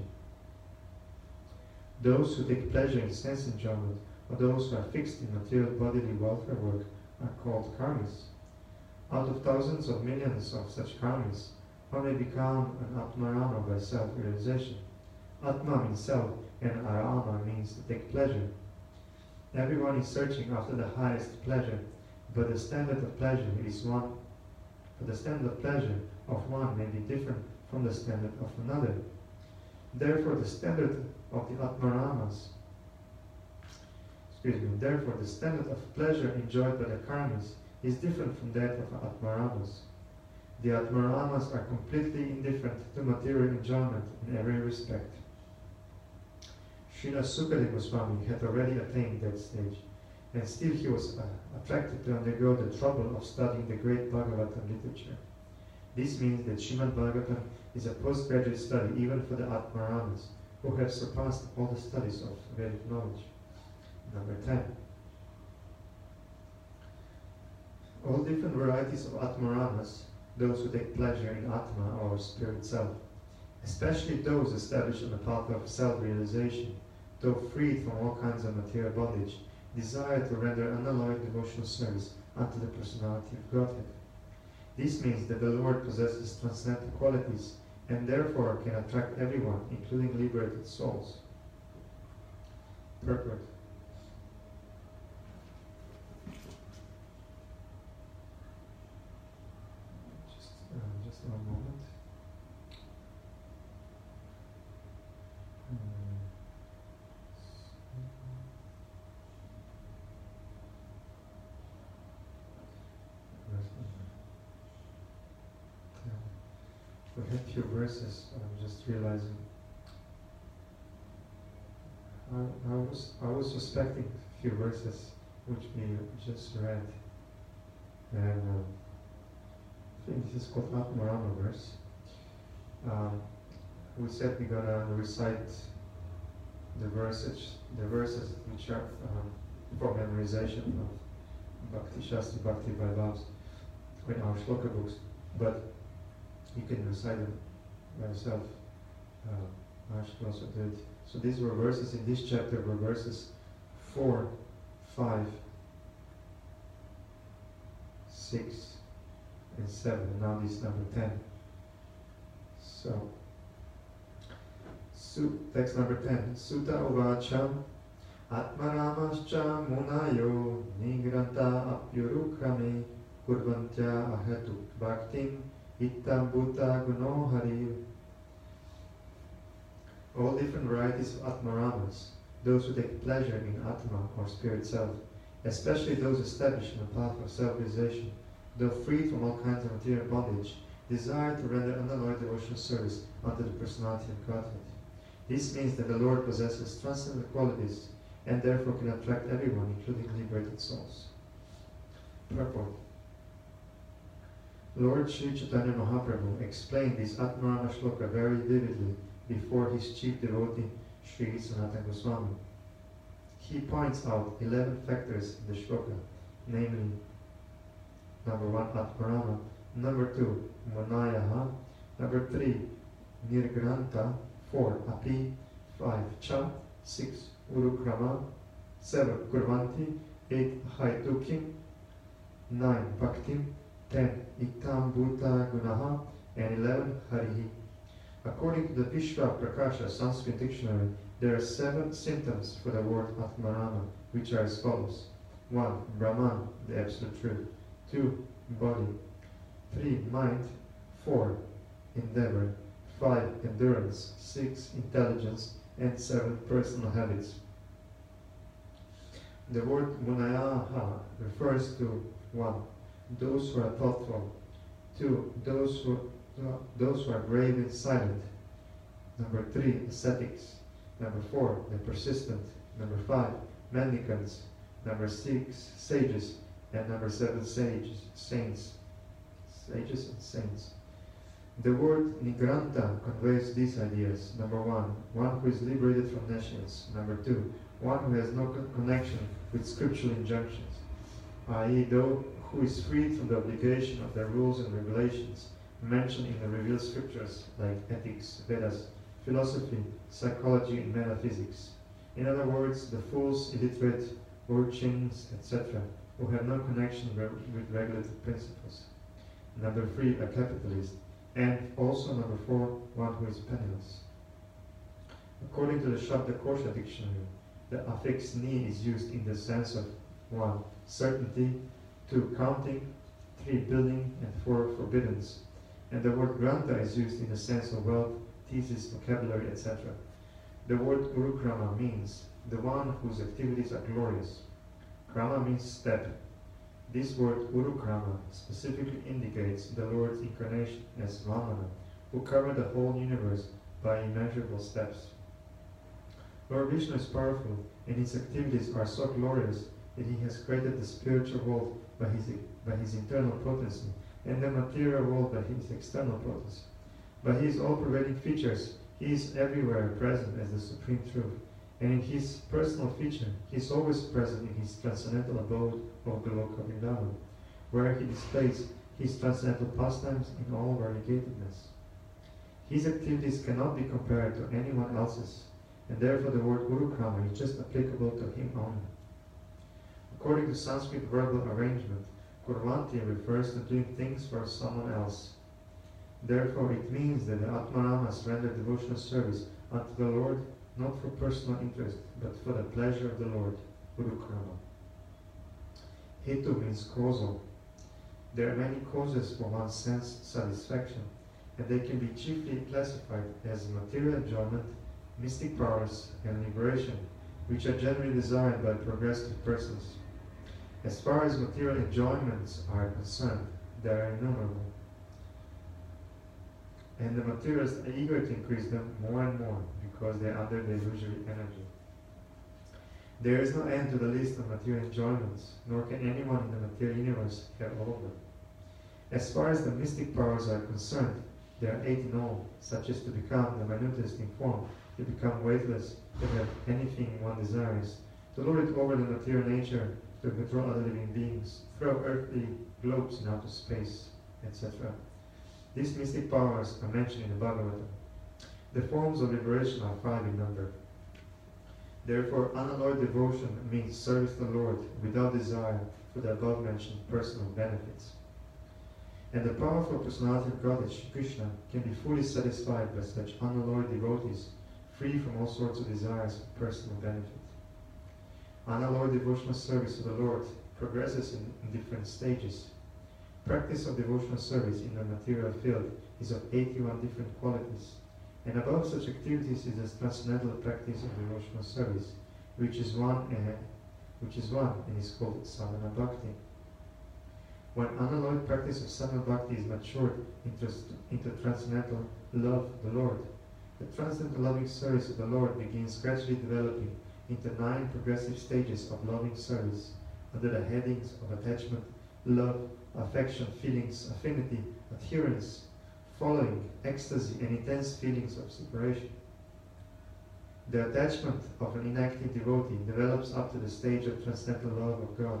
Those who take pleasure in sense enjoyment, or those who are fixed in material bodily welfare work, are called karmis. Out of thousands of millions of such karmis, one may become an Atmarama by self-realization. Atma means self, and Arama means to take pleasure. Everyone is searching after the highest pleasure, but the standard of pleasure is one. But the standard of pleasure of one may be different from the standard of another. Therefore, the standard of the Atmaramas, therefore the standard of pleasure enjoyed by the karmis is different from that of Atmaramas. The Atmaramas are completely indifferent to material enjoyment in every respect. Srila Sukadeva Goswami had already attained that stage, and still he was attracted to undergo the trouble of studying the great Bhagavatam literature. This means that Srimad Bhagavatam is a postgraduate study even for the Atmaramas, who have surpassed all the studies of Vedic knowledge. Number 10. All different varieties of Atmaramas, those who take pleasure in Atma or spirit self, especially those established on the path of self-realization, though freed from all kinds of material bondage, desire to render unalloyed devotional service unto the personality of Godhead. This means that the Lord possesses transcendental qualities and therefore can attract everyone, including liberated souls. Purport. Just one moment. We had few verses. I'm just realizing. I was suspecting a few verses which we just read, and I think this is called Atmarama verse. We said we're gonna recite the verses which are for memorization of Bhakti Shastra, Bhakti Vaibhavas in our shloka books, but you can recite them by yourself. I should also do it. So these were verses in this chapter were verses 4, 5, 6, and 7. And now this is number 10. So, text number 10. Sutta uvacha Atmaramascha munayo nigranta apyurukrame kurvantya ahetu bhaktim ittam bhuta guno hari. All different varieties of Atmaramas, those who take pleasure in Atma or spirit self, especially those established in the path of self-realization, though freed from all kinds of material bondage, desire to render unalloyed devotional service unto the personality of Godhead. This means that the Lord possesses transcendental qualities and therefore can attract everyone, including liberated souls. Purport. Lord Sri Chaitanya Mahaprabhu explained this Atmarama shloka very vividly before his chief devotee, Sri Sanatana Goswami. He points out 11 factors in the shloka, namely, number 1, Atmarama, number 2, Munayaha, number 3, Nirgranta, 4, Api, 5, Cha, 6, Urukrama, 7, Kurvanti, 8, Haitukim, 9, Bhaktim, 10, Ittam Bhuta Gunaha, and 11, Harihi. According to the Vishwa Prakasha Sanskrit dictionary, there are 7 symptoms for the word Atmarama, which are as follows. 1. Brahman, the absolute truth. 2. Body. 3. Mind. 4. Endeavor. 5. Endurance. 6. Intelligence. And 7. Personal habits. The word Munayaha refers to 1. Those who are thoughtful. 2. Those who are grave and silent. Number 3, ascetics. Number 4, the persistent. Number 5, mendicants. Number 6, sages. And number 7, saints. Sages and saints. The word Nigranta conveys these ideas. Number 1, one who is liberated from nescience. Number 2, one who has no connection with scriptural injunctions, i.e., those who is freed from the obligation of the rules and regulations mentioned in the revealed scriptures like ethics, Vedas, philosophy, psychology, and metaphysics. In other words, the fools, illiterate, urchins, etc., who have no connection with regulative principles. Number 3, a capitalist. And also number 4, one who is penniless. According to the Shabdakosha dictionary, the affix ni is used in the sense of 1. Certainty, 2. Counting, 3. Building, and 4. Forbiddance. And the word granta is used in the sense of wealth, thesis, vocabulary, etc. The word urukrama means the one whose activities are glorious. Krama means step. This word urukrama specifically indicates the Lord's incarnation as Vamana, who covered the whole universe by immeasurable steps. Lord Vishnu is powerful, and his activities are so glorious that he has created the spiritual world by his internal potency, and the material world by his external potency. By his all-pervading features, he is everywhere present as the Supreme Truth, and in his personal feature, he is always present in his transcendental abode of Goloka Vrindavan. where he displays his transcendental pastimes in all variegatedness. His activities cannot be compared to anyone else's, and therefore the word Urukrama is just applicable to him only. According to Sanskrit verbal arrangement, Kurvanti refers to doing things for someone else. Therefore it means that the Atmaramas render devotional service unto the Lord not for personal interest, but for the pleasure of the Lord, Urukrama. Hetu means causal. There are many causes for one's sense satisfaction, and they can be chiefly classified as material enjoyment, mystic powers, and liberation, which are generally desired by progressive persons. As far as material enjoyments are concerned, they are innumerable, and the materialists are eager to increase them more and more because they are under the illusory energy. There is no end to the list of material enjoyments, nor can anyone in the material universe have all of them. As far as the mystic powers are concerned, there are 8 in all, such as to become the minutest in form, to become weightless, to have anything one desires, to lord it over the material nature, to control other living beings, throw earthly globes in outer space, etc. These mystic powers are mentioned in the Bhagavatam. The forms of liberation are 5 in number. Therefore, unalloyed devotion means service to the Lord without desire for the above-mentioned personal benefits. And the powerful personality of God, Shri Krishna, can be fully satisfied by such unalloyed devotees, free from all sorts of desires for personal benefit. Unalloyed devotional service to the Lord progresses in different stages. Practice of devotional service in the material field is of 81 different qualities, and above such activities is the transcendental practice of devotional service, which is one and is called sadhana bhakti. When unalloyed practice of sadhana bhakti is matured into transcendental love of the Lord, the transcendental loving service of the Lord begins gradually developing into 9 progressive stages of loving service under the headings of attachment, love, affection, feelings, affinity, adherence, following, ecstasy, and intense feelings of separation. The attachment of an inactive devotee develops up to the stage of transcendental love of God.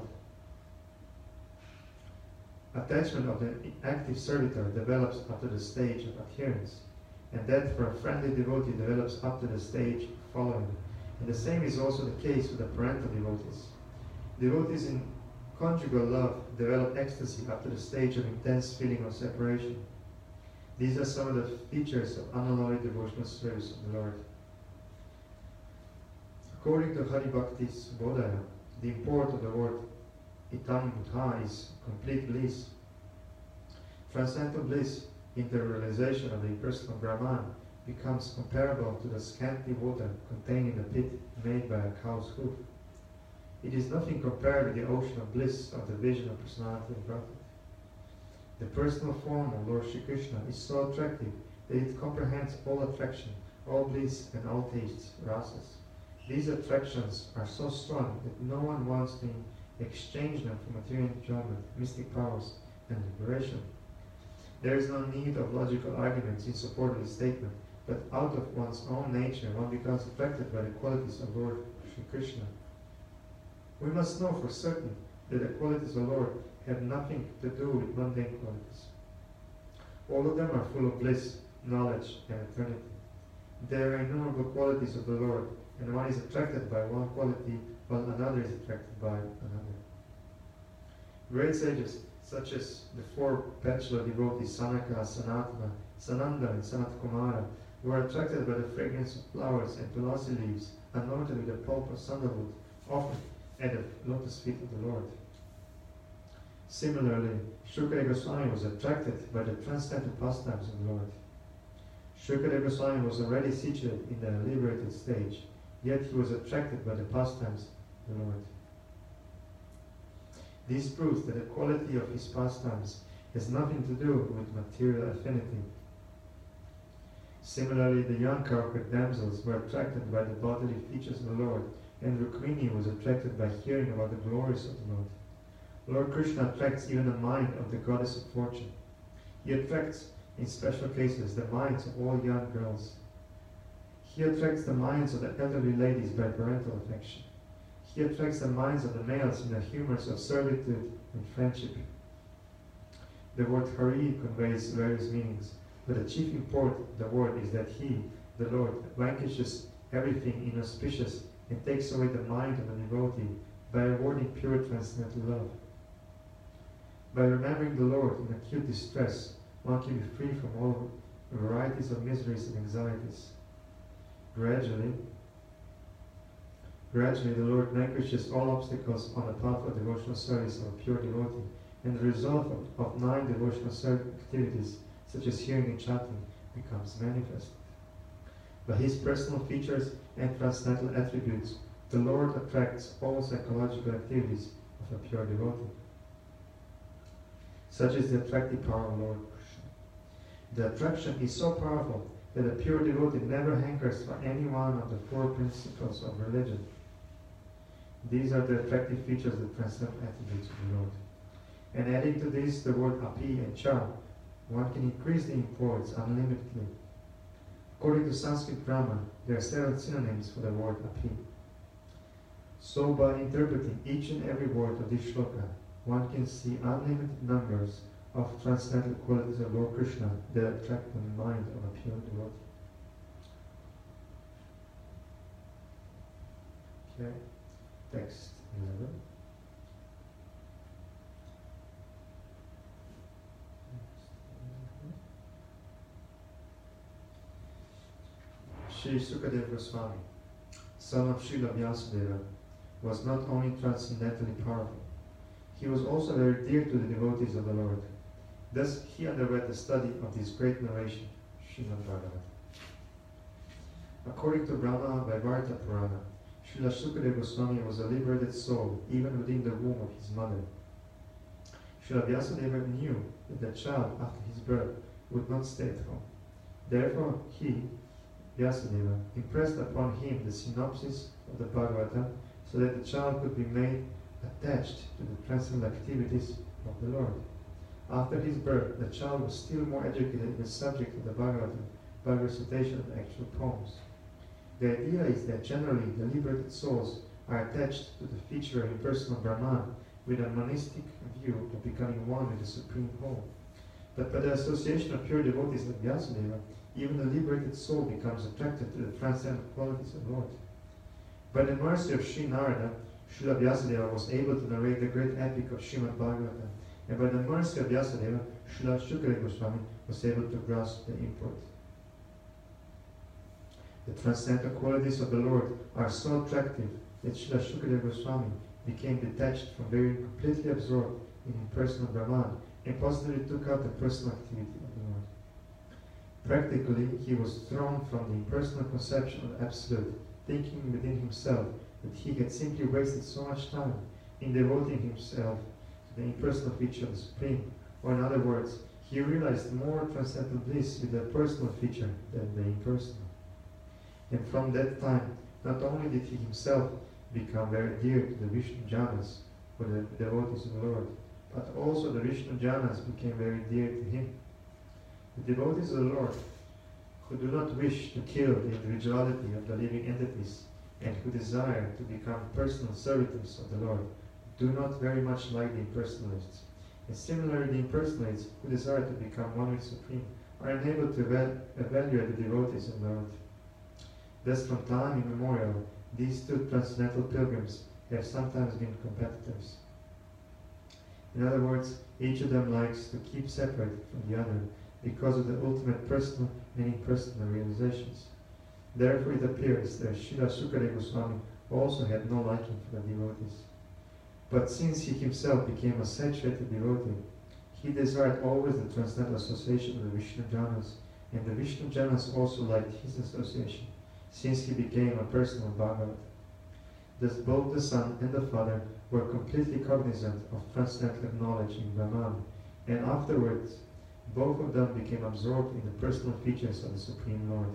Attachment of the active servitor develops up to the stage of adherence, and that for a friendly devotee develops up to the stage of following. And the same is also the case with the parental devotees. Devotees in conjugal love develop ecstasy up to the stage of intense feeling of separation. These are some of the features of unalloyed devotional service of the Lord. According to Hari Bhakti's Bodhaya, the import of the word itam buddha is complete bliss. Transcendental bliss in the realization of the impersonal Brahman becomes comparable to the scanty water contained in the pit made by a cow's hoof. It is nothing compared with the ocean of bliss of the vision of personality of Godhead. The personal form of Lord Shri Krishna is so attractive that it comprehends all attraction, all bliss, and all tastes, rasas. These attractions are so strong that no one wants to exchange them for material enjoyment, mystic powers, and liberation. There is no need of logical arguments in support of this statement, but out of one's own nature one becomes attracted by the qualities of Lord Shri Krishna. We must know for certain that the qualities of the Lord have nothing to do with mundane qualities. All of them are full of bliss, knowledge, and eternity. There are innumerable qualities of the Lord, and one is attracted by one quality while another is attracted by another. Great sages, such as the 4 bachelor devotees Sanaka, Sanatana, Sananda, and Sanat Kumara, were attracted by the fragrance of flowers and tulasi leaves anointed with the pulp of sandalwood offered at the lotus feet of the Lord. Similarly, Shukadeva Goswami was attracted by the transcendental pastimes of the Lord. Shukadeva Goswami was already situated in the liberated stage, yet he was attracted by the pastimes of the Lord. This proves that the quality of his pastimes has nothing to do with material affinity. Similarly, the young Kaukar damsels were attracted by the bodily features of the Lord, and Rukmini was attracted by hearing about the glories of the Lord. Lord Krishna attracts even the mind of the goddess of fortune. He attracts, in special cases, the minds of all young girls. He attracts the minds of the elderly ladies by parental affection. He attracts the minds of the males in the humors of servitude and friendship. The word Hari conveys various meanings, but the chief import of the word is that He, the Lord, vanquishes everything inauspicious and takes away the mind of the devotee by awarding pure transcendental love. By remembering the Lord in acute distress, one can be free from all varieties of miseries and anxieties. Gradually, the Lord vanquishes all obstacles on the path of devotional service of a pure devotee, and the result of 9 devotional activities, such as hearing and chanting, becomes manifest. By His personal features and transcendental attributes, the Lord attracts all psychological activities of a pure devotee. Such is the attractive power of Lord Krishna. The attraction is so powerful that a pure devotee never hankers for any one of the 4 principles of religion. These are the attractive features of the transcendental attributes of the Lord. And adding to this the word api and cha, one can increase the imports unlimitedly. According to Sanskrit grammar, there are several synonyms for the word api. So by interpreting each and every word of this shloka, one can see unlimited numbers of transcendental qualities of Lord Krishna that attract the mind of a pure devotee. Okay, text 11. Sri Sukadeva Goswami, son of Srila Vyasadeva, was not only transcendentally powerful, he was also very dear to the devotees of the Lord. Thus, he underwent the study of this great narration, Srimad Bhagavatam. According to Brahma Vaivarta Purana, Srila Sukadeva Goswami was a liberated soul even within the womb of his mother. Srila Vyasadeva knew that the child after his birth would not stay at home. Therefore, he, Vyasadeva, impressed upon him the synopsis of the Bhagavatam so that the child could be made attached to the transcendental activities of the Lord. After his birth, the child was still more educated in the subject of the Bhagavatam by recitation of the actual poems. The idea is that generally the liberated souls are attached to the feature of impersonal Brahman with a monistic view of becoming one with the Supreme Whole. But by the association of pure devotees like Vyasadeva, even the liberated soul becomes attracted to the transcendental qualities of the Lord. By the mercy of Sri Narada, Srila Vyasadeva was able to narrate the great epic of Srimad Bhagavatam, and by the mercy of Vyasadeva, Srila Shukadeva Goswami was able to grasp the import. The transcendental qualities of the Lord are so attractive that Srila Shukadeva Goswami became detached from being completely absorbed in impersonal Brahman and positively took up the personal activity of the Lord. Practically, he was thrown from the impersonal conception of the Absolute, thinking within himself that he had simply wasted so much time in devoting himself to the impersonal feature of the Supreme, or in other words, he realized more transcendental bliss with the personal feature than the impersonal. And from that time, not only did he himself become very dear to the Vishnu Janas, or the devotees of the Lord, but also the Vishnu Janas became very dear to him. The devotees of the Lord, who do not wish to kill the individuality of the living entities and who desire to become personal servitors of the Lord, do not very much like the impersonalists. And similarly, the impersonalists who desire to become one with Supreme are unable to evaluate the devotees of the Lord. Thus, from time immemorial, these two transcendental pilgrims have sometimes been competitors. In other words, each of them likes to keep separate from the other because of the ultimate personal and impersonal realizations. Therefore, it appears that Srila Sukadeva Goswami also had no liking for the devotees. But since he himself became a saturated devotee, he desired always the transcendental association of the Vishnu Janas, and the Vishnu Janas also liked his association, since he became a personal Bhagavat. Thus both the son and the father were completely cognizant of transcendental knowledge in Brahman, and afterwards both of them became absorbed in the personal features of the Supreme Lord.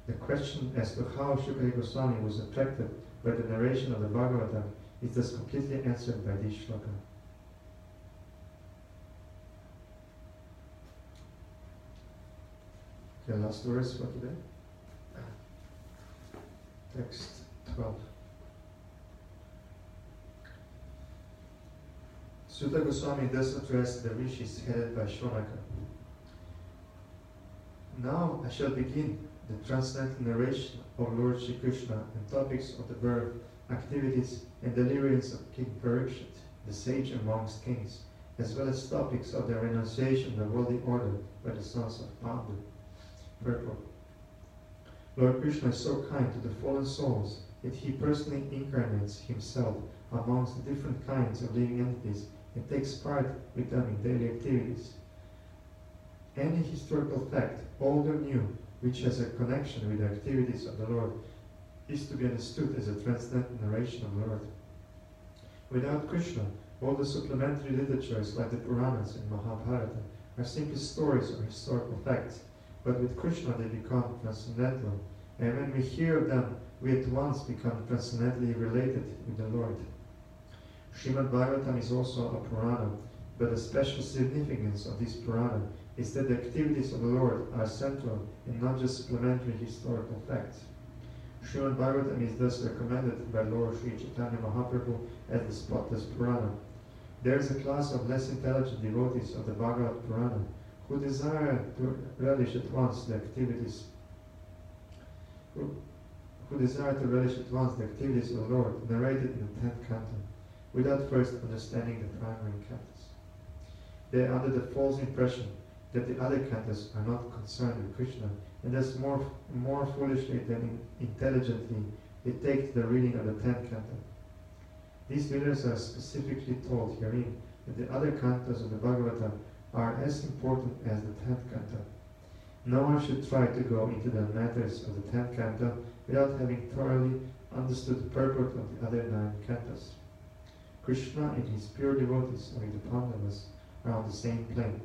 The question as to how Shukadeva Goswami was attracted by the narration of the Bhagavatam is thus completely answered by this shloka. Okay, last verse for today. Text 12. Sutta Goswami thus addressed the rishis headed by Shonaka. Now I shall begin the transcendental narration of Lord Shri Krishna and topics of the birth, activities, and deliverance of King Parikshit, the sage amongst kings, as well as topics of the renunciation of the worldly order by the sons of Pandu. Purport. Lord Krishna is so kind to the fallen souls that he personally incarnates himself amongst the different kinds of living entities and takes part with them in daily activities. Any historical fact, old or new, which has a connection with the activities of the Lord, is to be understood as a transcendental narration of the Lord. Without Krishna, all the supplementary literatures like the Puranas and Mahabharata are simply stories or historical facts, but with Krishna they become transcendental, and when we hear of them, we at once become transcendently related with the Lord. Srimad Bhagavatam is also a Purana, but the special significance of this Purana is that the activities of the Lord are central and not just supplementary historical facts. Srimad Bhagavatam is thus recommended by Lord Sri Chaitanya Mahaprabhu as the spotless Purana. There is a class of less intelligent devotees of the Bhagavad Purana who desire to relish at once the activities of the Lord narrated in the 10th canto, without first understanding the primary cantos. They are under the false impression that the other cantos are not concerned with Krishna, and thus more foolishly than intelligently they take the reading of the 10th canto. These readers are specifically told herein that the other cantos of the Bhagavatam are as important as the 10th canto. No one should try to go into the matters of the 10th canto without having thoroughly understood the purport of the other 9 cantos. Krishna and his pure devotees, like the Pandavas, are on the same plane.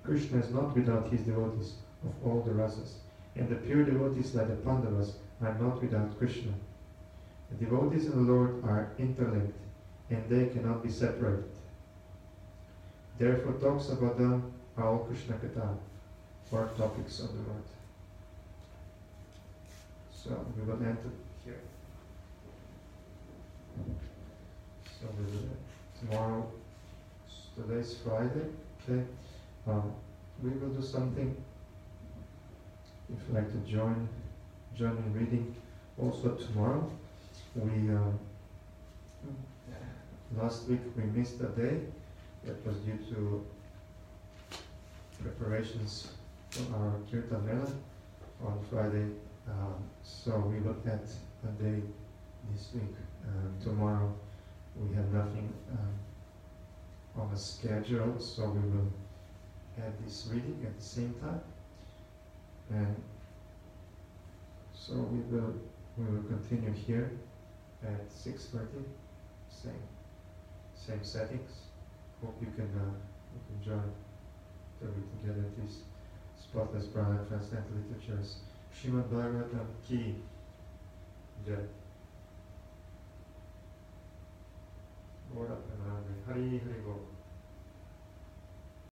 Krishna is not without his devotees of all the rasas, and the pure devotees like the Pandavas are not without Krishna. The devotees of the Lord are interlinked, and they cannot be separated. Therefore, talks about them are all Krishna Katha, or topics of the Lord. So we will end here. So we will, tomorrow, today is Friday, okay? We will do something. If you'd like to join in reading, also tomorrow. We last week we missed a day. That was due to preparations for our Kirtan Mela on Friday. So we will add a day this week. Tomorrow we have nothing on the schedule, so we will add this reading at the same time. And so we will continue here at 6:30, same settings. Hope you can join to read together these spotless Brahma transcendental literatures. Srimad Bhagavatam ki jai. Hari Hari Bol.